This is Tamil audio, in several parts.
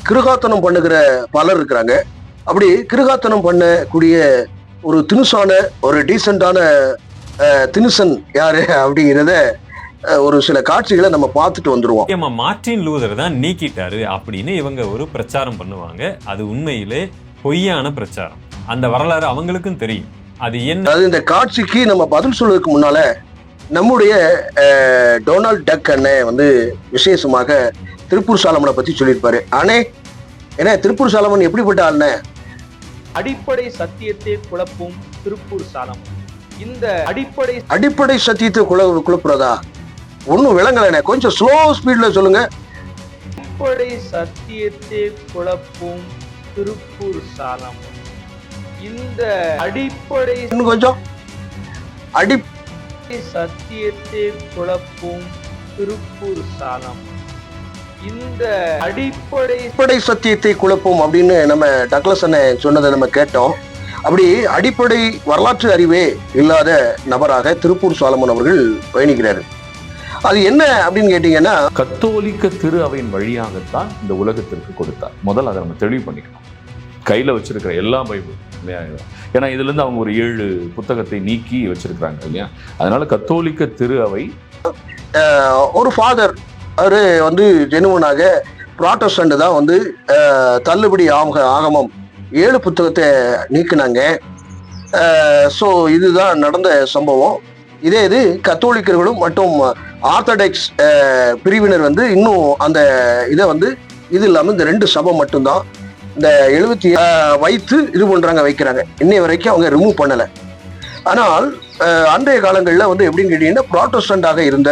கிருகாத்தனம் பண்ணுகிற பலர் இருக்கிறாங்க. அப்படி கிருகாத்தனம் பண்ணக்கூடிய ஒரு தினுசான ஒரு டீசெண்டான தினுசன் யாரு அப்படிங்கிறத ஒரு சில காட்சிகளை நம்ம பார்த்துட்டு வந்துருவோம். மார்ட்டின் லூதர் தான் நீக்கிட்டாரு அப்படின்னு இவங்க ஒரு பிரச்சாரம் பண்ணுவாங்க. அது உண்மையிலே பொய்யான பிரச்சாரம். அந்த வரலாறு அவங்களுக்கும் தெரியும். அது என்ன, அதாவது இந்த காட்சிக்கு நம்ம பதில் சொல்வதற்கு முன்னால நம்முடைய டொனால்ட் டக் அண்ணன் வந்து விசேஷமாக திருப்பூர் சாலமனை பத்தி சொல்லியிருப்பாரு. அண்ணே, ஏன்னா திருப்பூர் சாலமன் எப்படிப்பட்ட ஆள்னே? அடிப்படை சத்தியத்தை குழப்பும் திருப்பூர் சாலமன். இந்த அடிப்படை சத்தியத்தை குழப்புறதா? ஒன்னும் விளங்கல, கொஞ்சம் ஸ்லோ ஸ்பீட்ல சொல்லுங்க. அடிப்படை சத்தியத்தை குழப்பும் திருப்பூர் சாலமன். இந்த அடிப்படை கொஞ்சம் சத்தியத்தை குழப்பும் திருப்பூர் சாலமன். இந்த அடிப்படை சத்தியத்தை குழப்பம் அப்படின்னு நம்ம டக்ளஸ் அண்ணன் சொன்னதை நம்ம கேட்டோம். அப்படி அடிப்படை வரலாற்று அறிவே இல்லாத நபராக திருப்பூர் சாலமன் அவர்கள் பயணிக்கிறாரு. அது என்ன அப்படின்னு கேட்டீங்கன்னா, கத்தோலிக்க திரு அவையின் வழியாகத்தான் இந்த உலகத்திற்கு கொடுத்தார். முதல்ல அதை நம்ம தெளிவு பண்ணிக்கணும். கையில வச்சிருக்கிற எல்லா பைபிள் இல்லையா, ஏன்னா இதுல இருந்து அவங்க ஒரு 7 புத்தகத்தை நீக்கி வச்சிருக்கிறாங்க இல்லையா. அதனால கத்தோலிக்க திரு அவை ஒரு ஃபாதர் அவரு வந்து ஜெனுவனாக புராட்டஸ்டன்ட் தான் வந்து தள்ளுபடி ஆகமம் 7 புத்தகத்தை நீக்கினாங்க. ஸோ இதுதான் நடந்த சம்பவம். இதே இது கத்தோலிக்கர்களும் மற்றும் ஆர்த்தடாக்ஸ் பிரிவினர் வந்து இன்னும் அந்த இதை வந்து இது இல்லாமல் இந்த 2 சபை மட்டும்தான் இந்த 70 வைத்து இது பண்றாங்க, வைக்கிறாங்க. இன்னைய வரைக்கும் அவங்க ரிமூவ் பண்ணலை. ஆனால் அன்றைய காலங்களில் வந்து எப்படின்னு கேட்டீங்கன்னா, புராட்டஸ்டண்டாக இருந்த,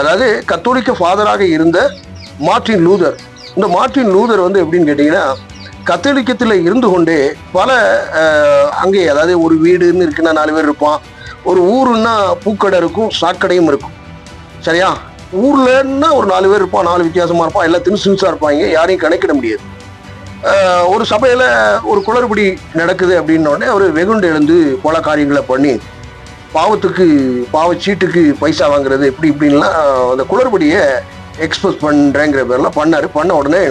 அதாவது கத்தோலிக்க ஃபாதராக இருந்த மார்ட்டின் லூதர், இந்த மார்ட்டின் லூதர் வந்து எப்படின்னு கேட்டீங்கன்னா, கத்தோலிக்கத்தில் இருந்து கொண்டே பல அங்கே, அதாவது ஒரு வீடுன்னு இருக்குன்னா 4 பேர் இருப்பான், ஒரு ஊருன்னா பூக்கடை இருக்கும், சாக்கடையும் இருக்கும், சரியா? ஊர்லன்னா ஒரு 4 பேர் இருப்பான், 4 வித்தியாசமா இருப்பான், எல்லாம் தினுசா இருப்பாங்க, யாரையும் கணக்கிட முடியாது. ஒரு சபையில ஒரு குளறுபடி நடக்குது அப்படின்னோடனே அவர் வெகுண்டு எழுந்து பல காரியங்களை பண்ணி பாவச்சீட்டுக்கு பைசா வாங்குறது இப்படி இப்படின்லாம் அந்த குளறுபடியை எக்ஸ்போஸ் பண்றேங்கிற பேர்லாம் பண்ணாரு. பண்ண உடனே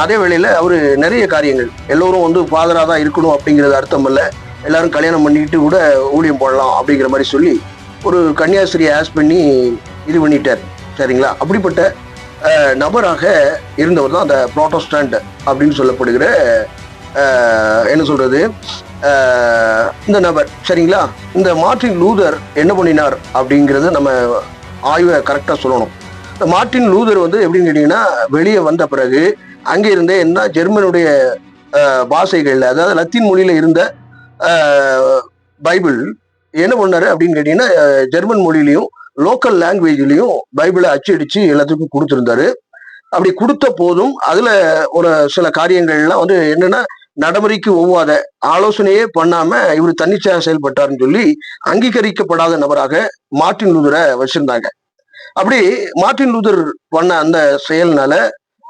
அதே வேளையில அவரு நிறைய காரியங்கள், எல்லோரும் வந்து ஃபாதரா தான் இருக்கணும் அப்படிங்கிறது அர்த்தம் இல்லை, எல்லாரும் கல்யாணம் பண்ணிக்கிட்டு கூட ஊழியம் போடலாம் அப்படிங்கிற மாதிரி சொல்லி ஒரு கன்னியாஸ்திரியை ஆஸ் பண்ணி இது பண்ணிட்டார், சரிங்களா? அப்படிப்பட்ட நபராக இருந்தவர் தான் அந்த புராட்டஸ்டன்ட் அப்படின்னு சொல்லப்படுகிற என்ன சொல்றது இந்த நபர், சரிங்களா? இந்த மார்ட்டின் லூதர் என்ன பண்ணினார் அப்படிங்கிறது நம்ம ஆய்வை கரெக்டா சொல்லணும். இந்த மார்ட்டின் லூதர் வந்து எப்படின்னு கேட்டீங்கன்னா, வெளியே வந்த பிறகு அங்கே இருந்தே என்ன ஜெர்மனுடைய பாஷைகள்ல, அதாவது லத்தீன் மொழியில இருந்த பைபிள் என்ன பண்ணாரு அப்படின்னு கேட்டீங்கன்னா, ஜெர்மன் மொழியிலையும் லோக்கல் லாங்குவேஜ்லயும் பைபிளை அச்சடிச்சு எல்லாத்துக்கும் கொடுத்திருந்தாரு. அப்படி கொடுத்த போதும் அதுல ஒரு சில காரியங்கள்லாம் வந்து என்னன்னா, நடைமுறைக்கு ஒவ்வாத, ஆலோசனையே பண்ணாம இவர் தன்னிச்சையாக செயல்பட்டாருன்னு சொல்லி அங்கீகரிக்கப்படாத நபராக மார்ட்டின் லூதரை வச்சிருந்தாங்க. அப்படி மார்ட்டின் லூதர் பண்ண அந்த செயல்னால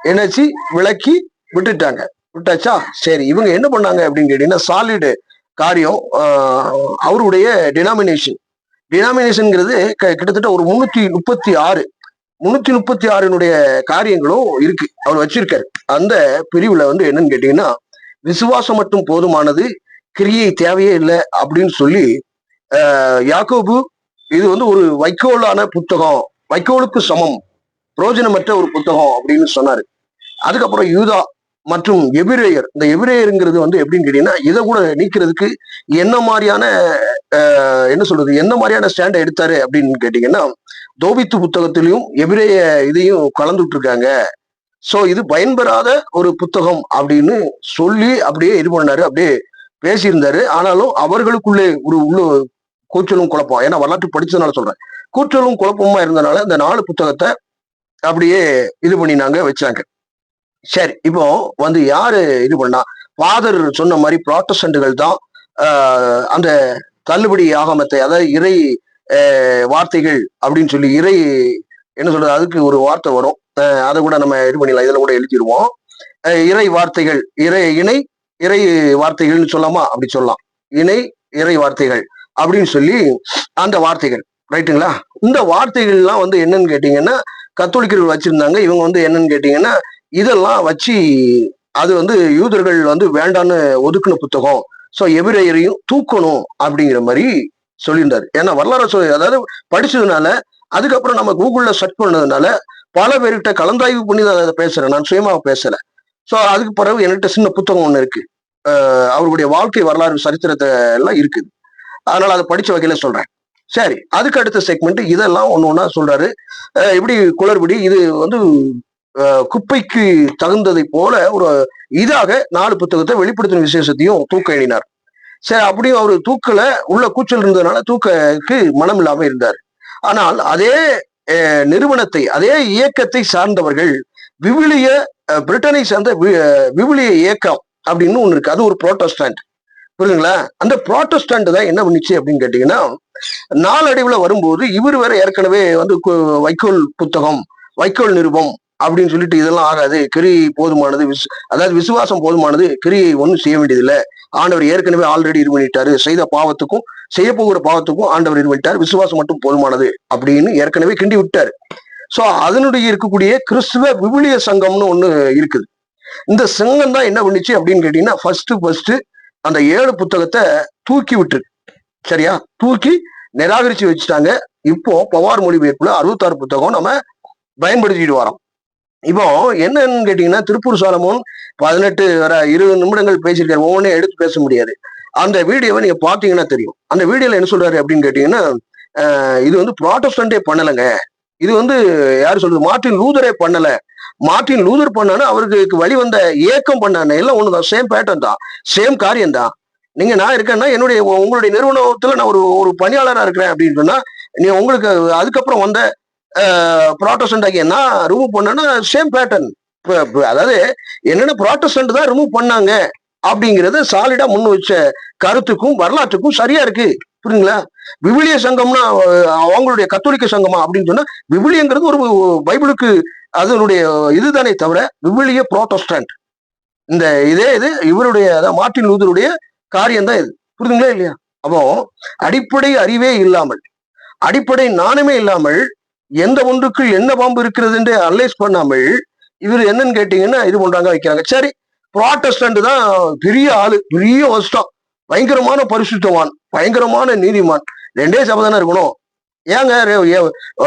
என்னாச்சு, விலக்கி விட்டாச்சா? சரி, இவங்க என்ன பண்ணாங்க அப்படின்னு கேட்டீங்கன்னா, சாலிடு காரியம். அவருடைய டினாமினேஷன்ங்கிறது கிட்டத்தட்ட ஒரு 336 காரியங்களும் இருக்கு, அவர் வச்சிருக்காரு. அந்த பிரிவுல வந்து என்னன்னு கேட்டீங்கன்னா, விசுவாசம் மட்டும் போதுமானது, கிரியை தேவையே இல்லை அப்படின்னு சொல்லி யாக்கோபு இது வந்து ஒரு வைக்கோலான புத்தகம், வைக்கோலுக்கு சமம், பிரயோஜனமற்ற ஒரு புத்தகம் அப்படின்னு சொன்னாரு. அதுக்கப்புறம் யூதா மற்றும் எபிரேயர், இந்த எபிரேயருங்கிறது வந்து எப்படின்னு கேட்டீங்கன்னா, இதை கூட நீக்கிறதுக்கு என்ன மாதிரியான ஸ்டாண்டை எடுத்தாரு அப்படின்னு கேட்டீங்கன்னா, தோபித்து புத்தகத்திலையும் எபிரேய இதையும் கலந்துட்டு இருக்காங்க. சோ இது பயன்பெறாத ஒரு புத்தகம் அப்படின்னு சொல்லி அப்படியே இது பண்ணாரு, அப்படியே பேசியிருந்தாரு. ஆனாலும் அவர்களுக்குள்ளே உள்ள கூச்சலும் குழப்பம், ஏன்னா வரலாற்று படிச்சதுனால சொல்றேன், கூச்சலும் குழப்பமா இருந்தனால இந்த 4 புத்தகத்தை அப்படியே இது பண்ணினாங்க, வச்சாங்க. சரி, இப்போ வந்து யாரு இது பண்ணா? ஃபாதர் சொன்ன மாதிரி புராட்டஸ்டன்ட்கள் தான் அந்த தள்ளுபடி ஆகமத்தை, அதாவது இறை வார்த்தைகள் அப்படின்னு சொல்லி, இறை என்ன சொல்றது, அதுக்கு ஒரு வார்த்தை வரும், அதை கூட நம்ம இது பண்ணிடலாம், இதுல கூட எழுதிடுவோம். இறை வார்த்தைகள், இறை வார்த்தைகள்னு சொல்லாமா? அப்படி சொல்லலாம், இறை வார்த்தைகள் அப்படின்னு சொல்லி அந்த வார்த்தைகள், ரைட்டுங்களா? இந்த வார்த்தைகள்லாம் வந்து என்னன்னு கேட்டீங்கன்னா கத்தோலிக்கர்கள் வச்சிருந்தாங்க. இவங்க வந்து என்னன்னு கேட்டீங்கன்னா இதெல்லாம் வச்சு அது வந்து யூதர்கள் வந்து வேண்டான்னு ஒதுக்குன புத்தகம். ஸோ எபிரேயரையும் தூக்கணும் அப்படிங்கிற மாதிரி சொல்லியிருந்தாரு. ஏன்னா வரலாறு அதாவது படிச்சதுனால, அதுக்கப்புறம் நம்ம கூகுள்ல சர்ச் பண்ணதுனால பல பேர்கிட்ட கலந்தாய்வு பண்ணி தான் அதை பேசுறேன். நான் சுயமா பேசல. ஸோ அதுக்கு பிறகு என்கிட்ட சின்ன புத்தகம் ஒண்ணு இருக்கு. அவருடைய வாழ்க்கை வரலாறு சரித்திரத்தை எல்லாம் இருக்குது. அதனால அதை படிச்ச வகையில சொல்றேன். சரி, அதுக்கு அடுத்த செக்மெண்ட் இதெல்லாம் ஒண்ணு ஒண்ணா சொல்றாரு. இப்படி குளறுபடி இது வந்து குப்பைக்கு தகுந்ததை போல ஒரு இதாக 4 புத்தகத்தை வெளிப்படுத்தின விசேஷத்தையும் தூக்க எண்ணினார். சரி, அப்படியும் அவரு தூக்கல, உள்ள கூச்சல் இருந்ததுனால தூக்கக்கு மனம் இல்லாம இருந்தார். ஆனால் அதே நிறுவனத்தை, அதே இயக்கத்தை சார்ந்தவர்கள் விவிலிய பிரிட்டனை சார்ந்த விவிலிய இயக்கம் அப்படின்னு ஒண்ணு இருக்கு. அது ஒரு புரோட்டஸ்டன்ட், புரியுதுங்களா? அந்த புரோட்டஸ்டன்ட் தான் என்ன பண்ணுச்சு அப்படின்னு கேட்டீங்கன்னா, நாளடைவுல வரும்போது இவர் வேற ஏற்கனவே வந்து வைக்கோல் புத்தகம், வைக்கோல் நிருபம் அப்படின்னு சொல்லிட்டு இதெல்லாம் ஆகாது, கிரியை போதுமானது, அதாவது விசுவாசம் போதுமானது, கிரியை ஒன்றும் செய்ய வேண்டியதில்லை, ஆண்டவர் ஏற்கனவே ஆல்ரெடி இது பண்ணிட்டாரு, செய்த பாவத்துக்கும் செய்ய போகிற பாவத்துக்கும் ஆண்டவர் இது பண்ணிட்டார், விசுவாசம் மட்டும் போதுமானது அப்படின்னு ஏற்கனவே கிண்டி விட்டாரு. சோ அதனுடைய இருக்கக்கூடிய கிறிஸ்துவ விவிலிய சங்கம்னு ஒண்ணு இருக்குது. இந்த சங்கம் தான் என்ன பண்ணுச்சு அப்படின்னு கேட்டீங்கன்னா, ஃபர்ஸ்ட் அந்த 7 புத்தகத்தை தூக்கி விட்டு, சரியா, தூக்கி நிராகரிச்சு வச்சுட்டாங்க. இப்போ பவார் மொழிபெயர்ப்புல 66 புத்தகம் நம்ம பயன்படுத்திட்டு வரோம். இப்போ என்னன்னு கேட்டீங்கன்னா, திருப்பூர் சாலமோன் 18 20 நிமிடங்கள் பேசியிருக்காரு. ஒவ்வொன்றையும் எடுத்து பேச முடியாது. அந்த வீடியோவை நீங்க பாத்தீங்கன்னா தெரியும். அந்த வீடியோல என்ன சொல்றாரு அப்படின்னு கேட்டீங்கன்னா, இது வந்து புராட்டஸ்டன்டே பண்ணலைங்க, இது வந்து யாரு சொல்றது, மார்ட்டின் லூதரே பண்ணல. மார்ட்டின் லூதர் பண்ணானு அவருக்கு வழிவந்த இயக்கம் பண்ணானு எல்லாம் ஒண்ணுதான், சேம் பேட்டர்ன் தான், சேம் காரியம் தான். நீங்க நான் இருக்கேன்னா என்னுடைய உங்களுடைய நிறுவனத்துல நான் ஒரு பணியாளரா இருக்கிறேன் அப்படின்னு சொன்னா, நீ உங்களுக்கு அதுக்கப்புறம் வந்த புராட்டஸ்டன்ட் ஆகிய நான் ரிமூவ் பண்ணேன்னா சேம் பேட்டர்ன். அதாவது என்னென்ன புராட்டஸ்டன்ட் தான் ரிமூவ் பண்ணாங்க அப்படிங்கறது சாலிடா முன் வச்ச கருத்துக்கும் வரலாற்றுக்கும் சரியா இருக்கு, புரியுங்களா? விவிலிய சங்கம்னா அவங்களுடைய கத்தோலிக்க சங்கமா அப்படின்னு சொன்னா, விவிலியங்கிறது ஒரு பைபிளுக்கு அதனுடைய இதுதானே தவிர விவிலிய புரோட்டஸ்டன்ட் இந்த இது இவருடைய மார்ட்டின் லூதருடைய காரியம் தான் இது, புரியுதுங்களா இல்லையா? அப்போ அடிப்படை அறிவே இல்லாமல், அடிப்படை நாணமே இல்லாமல், எந்த ஒன்றுக்கு என்ன பாம்பு இருக்கிறது என்று அனலைஸ் பண்ணாமல் இவர் என்னன்னு கேட்டீங்கன்னா இது பண்றாங்க, வைக்கிறாங்க. சரி, புராட்டஸ்டன்ட் தான் பெரிய ஆளு, பெரிய வருஷம், பயங்கரமான பரிசுத்தவான், பயங்கரமான நீதிமான், 2 சபை தானே இருக்கணும். ஏங்க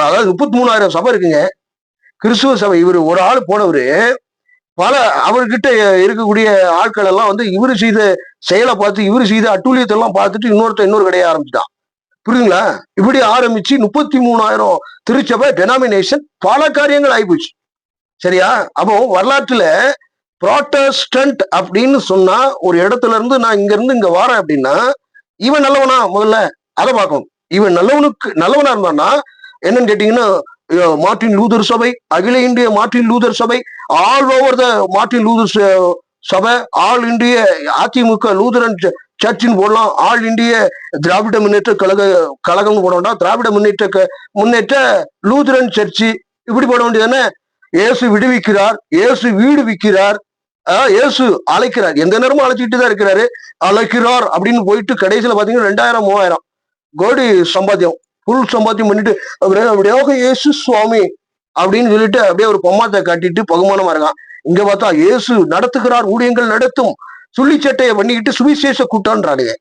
அதாவது 33,000 சபை இருக்குங்க கிறிஸ்துவ சபை. இவர் ஒரு ஆள் போனவரு பல அவர்கிட்ட இருக்கக்கூடிய ஆட்கள் எல்லாம் வந்து இவரு செய்த செயலை பார்த்து, இவரு செய்த அட்டூழியத்தை எல்லாம் பார்த்துட்டு இன்னொரு கடையை ஆரம்பிச்சுட்டான், புரியுதுங்களா? இப்படி ஆரம்பிச்சு 33,000 திருச்சபை, டெனாமினேஷன், பல காரியங்கள் ஆயிப்போச்சு, சரியா? அப்போ வரலாற்றுல புராட்டஸ்டன்ட் அப்படின்னு சொன்னா ஒரு இடத்துல இருந்து நான் இங்க இருந்து இங்க வாரேன் அப்படின்னா, இவன் நல்லவனா முதல்ல அதை பார்க்கணும். இவன் நல்லவனா இருந்தான்னா என்னன்னு கேட்டீங்கன்னா, மார்ட்டின் லூதர் சபை, அகில இந்திய மார்ட்டின் லூதர் சபை, all over the Martin Luther சபை, ஆல் இந்திய அதிமுக லூதரன் சர்ச்சின் போடலாம், ஆல் இந்திய திராவிட முன்னேற்ற கழகம் போட வேண்டாம், திராவிட முன்னேற்ற லூதரன் சர்ச்சு இப்படி போட வேண்டியதானே? இயேசு விடுவிக்கிறார், இயேசு வீடு விற்கிறார், இயேசு அழைக்கிறார், எந்த நேரமும் அழைச்சிட்டு தான் இருக்கிறாரு, அழைக்கிறார் அப்படின்னு போயிட்டு கடைசியில பாத்தீங்கன்னா 2000-3000 கோடி சம்பாத்தியம், புல் சம்பாத்தியம் பண்ணிட்டு அப்படியாக இயேசு சுவாமி அப்படின்னு சொல்லிட்டு அப்படியே ஒரு பொம்மாத்தை காட்டிட்டு பகுமானமா இருக்கான். இங்க பார்த்தா இயேசு நடத்துகிறார், ஊழியங்கள் நடத்தும், சுள்ளிச்சட்டையை பண்ணிக்கிட்டு சுவிசேஷ கூட்டான்றானுங்க.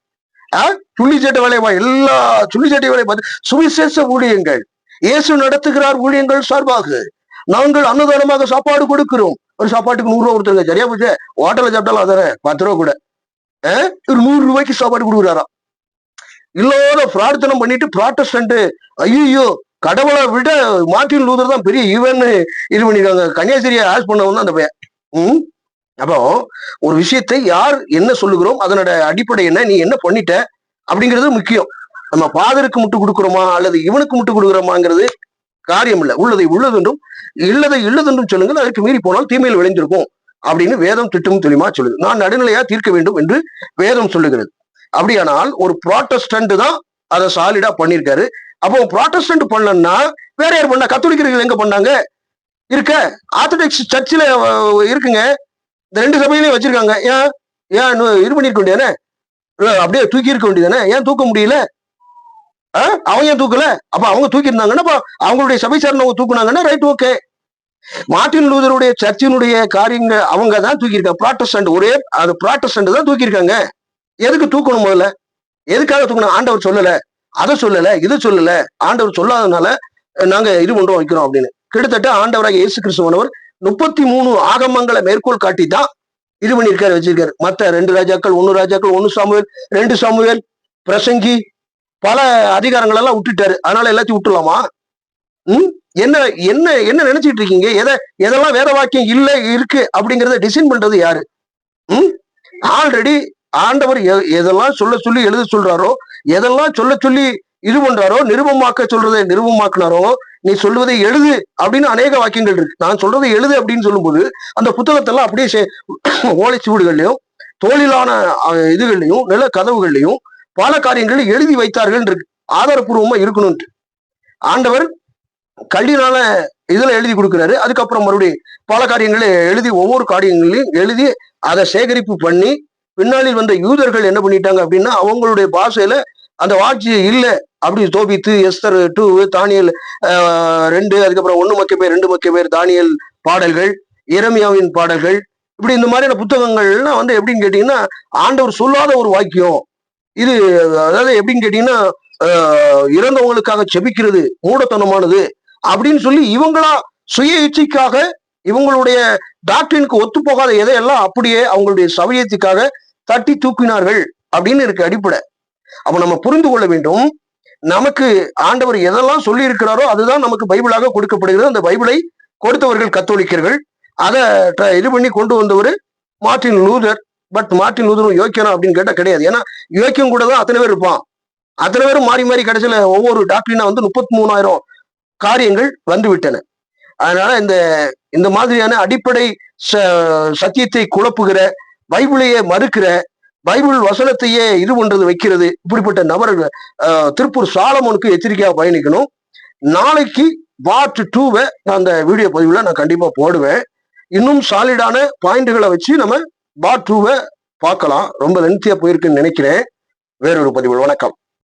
சுள்ளிச்சட்டை வேலையை எல்லா சுள்ளிச்சட்டை வேலையை பார்த்து சுவிசேஷ ஊழியங்கள், இயேசு நடத்துகிறார் ஊழியங்கள் சார்பாக நாங்கள் அன்னதானமாக சாப்பாடு கொடுக்கிறோம். ஒரு சாப்பாட்டுக்கு 100 ரூபா கொடுத்துருங்க, சரியா போச்சு. ஹோட்டல்ல சாப்பிட்டாலும் அதானே 10 ரூபா கூட, ஒரு 100 ரூபாய்க்கு சாப்பாடு கொடுக்குறாராம். இல்லாத பிரார்த்தனை பண்ணிட்டு புராட்டஸ்டன்ட், ஐயோ கடவுளை விட மார்ட்டின் லூதர் தான் பெரிய ஈவன் இது பண்ணிருக்காங்க, கன்னியாஸ்திரியை ஆஸ் பண்ணவன் அந்த பையன். அப்போ ஒரு விஷயத்தை யார் என்ன சொல்லுகிறோம், அதனோட அடிப்படை என்ன, நீ என்ன பண்ணிட்ட அப்படிங்கிறது முக்கியம். நம்ம ஃபாதருக்கு முட்டு கொடுக்குறோமா அல்லது இவனுக்கு முட்டு கொடுக்குறோமாங்கிறது காரியம் இல்லை. உள்ளதை உள்ளதென்றும் இல்லதை இல்லதென்றும் சொல்லுங்கள், அதற்கு மீறி போனால் தீமையில் விளைந்திருக்கும் அப்படின்னு வேதம் திட்டம் தெளிவா சொல்லுது. நான் நடுநிலையா தீர்க்க வேண்டும் என்று வேதம் சொல்லுகிறது. அப்படியானால் ஒரு புராட்டஸ்டன்ட் தான் அதை சாலிடா பண்ணியிருக்காரு. அப்போ புராட்டஸ்டன்ட் பண்ணலன்னா வேற யார் பண்ணா? கத்தோலிக்கர்கள் எங்க பண்ணாங்க? இருக்க ஆர்த்தடாக்ஸ் சர்ச்சில் இருக்குங்க, இந்த 2 சபையிலையும் வச்சிருக்காங்க. ஏன் இது பண்ணிருக்க வேண்டியதானே, அப்படியே தூக்கி இருக்க வேண்டியதானே? ஏன் தூக்க முடியல? அவங்க ஏன் தூக்கல? அப்ப அவங்க தூக்கி இருந்தாங்கன்னா அவங்களுடைய சபை சார்ந்தவங்க தூக்குனாங்கன்னா ரைட், ஓகே. மார்ட்டின் லூதருடைய சர்ச்சினுடைய காரியங்கள் அவங்க தான் தூக்கியிருக்காங்க. ப்ராட்டஸ்டன்ட் ஒரே அது ப்ராட்டஸ்டன்ட் தான் தூக்கியிருக்காங்க. எதுக்கு தூக்கணும்? முதல்ல எதுக்காக தூக்கணும்? ஆண்டவர் சொல்லல, அதை சொல்லல, இது சொல்லல, ஆண்டவர் சொல்லாதனால நாங்க இது பண்றோம் வைக்கிறோம் அப்படின்னு. கிட்டத்தட்ட ஆண்டவராக இயேசு கிறிஸ்துவனவர் 33 ஆகமங்களை மேற்கோள் காட்டி தான் இது பண்ணியிருக்காரு, வச்சிருக்காரு. மத்த 2 ராஜாக்கள், 1 ராஜாக்கள், 1 சாமுவேல், 2 சாமுவேல், பிரசங்கி, பல அதிகாரங்கள் எல்லாம் விட்டுட்டாரு. அதனால எல்லாத்தையும் விட்டுலாமா? என்ன என்ன என்ன நினைச்சிட்டு இருக்கீங்க? எதெல்லாம் வேத வாக்கியம் இல்ல இருக்கு அப்படிங்கறத டிசைன் பண்றது யாரு? ஆல்ரெடி ஆண்டவர் எதெல்லாம் சொல்ல சொல்லி எழுத சொல்றாரோ, எதெல்லாம் சொல்ல சொல்லி இது பண்றாரோ, நிருபமாக்க சொல்றதை நிருபமாக்குனாரோ, நீ சொல்வதை எழுது அப்படின்னு அநேக வாக்கியங்கள் இருக்கு. நான் சொல்றதை எழுது அப்படின்னு சொல்லும்போது அந்த புத்தகத்தெல்லாம் அப்படியே ஓலைச்சுவடுகள்லையும் தோளிலான இதுகள்லையும் நில கதவுகள்லையும் பல காரியங்களை எழுதி வைத்தார்கள் இருக்கு. ஆதாரபூர்வமா இருக்கணும்ட்டு ஆண்டவர் கல்லினால இதுல எழுதி கொடுக்குறாரு. அதுக்கப்புறம் மறுபடியும் பல காரியங்களை எழுதி ஒவ்வொரு காரியங்களையும் எழுதி அதை சேகரிப்பு பண்ணி பின்னாளில் வந்த யூதர்கள் என்ன பண்ணிட்டாங்க அப்படின்னா அவங்களுடைய பாஷையில அந்த வாட்சியம் இல்லை அப்படி தோபித்து, எஸ்தர் 2, தானியல் 2, அதுக்கப்புறம் 1 மக்கபேர் 2 மக்கபேர், தானியல் பாடல்கள், எரேமியாவின் பாடல்கள், இப்படி இந்த மாதிரியான புத்தகங்கள்லாம் வந்து எப்படின்னு கேட்டீங்கன்னா ஆண்டவர் சொல்லாத ஒரு வாக்கியம் இது. அதாவது எப்படின்னு கேட்டீங்கன்னா இறந்தவங்களுக்காக செபிக்கிறது மூடத்தனமானது அப்படின்னு சொல்லி இவங்களா சுய இச்சைக்காக இவங்களுடைய டாக்டரினுக்கு ஒத்து போகாத எதையெல்லாம் அப்படியே அவங்களுடைய சமயத்துக்காக தட்டி தூக்கினார்கள் அப்படின்னு இருக்கு அடிப்படை. அப்ப நம்ம புரிந்து கொள்ள வேண்டும், நமக்கு ஆண்டவர் எதெல்லாம் சொல்லி இருக்கிறாரோ அதுதான் நமக்கு பைபிளாக கொடுக்கப்படுகிறது. அந்த பைபிளை கொடுத்தவர்கள் கத்தோலிக்கர்கள், அதை இது பண்ணி கொண்டு வந்தவர் மார்ட்டின் லூதர். பட் மார்ட்டின் லூதரும் யோக்கியனா அப்படின்னு கேட்டா கிடையாது. ஏன்னா யோக்கியம் கூட தான் அத்தனை பேர் இருப்பான். அத்தனை பேரும் மாறி மாறி கடைசியில ஒவ்வொரு டாக்டரினா வந்து 33,000 காரியங்கள் வந்து விட்டன. அதனால இந்த மாதிரியான அடிப்படை சத்தியத்தை குழப்புகிற, பைபிளையே மறுக்கிற, பைபிள் வசனத்தையே இது பண்றது வைக்கிறது, இப்படிப்பட்ட நபர்கள் திருப்பூர் சாலமோனுக்கு எச்சரிக்கையாக பயணிக்கணும். நாளைக்கு பார்ட் 2 அந்த வீடியோ பதிவுல நான் கண்டிப்பா போடுவேன். இன்னும் சாலிடான பாயிண்ட்களை வச்சு நம்ம பார்ட் 2 பார்க்கலாம். ரொம்ப லென்த்தியா போயிருக்குன்னு நினைக்கிறேன். வேறொரு பதிவு. வணக்கம்.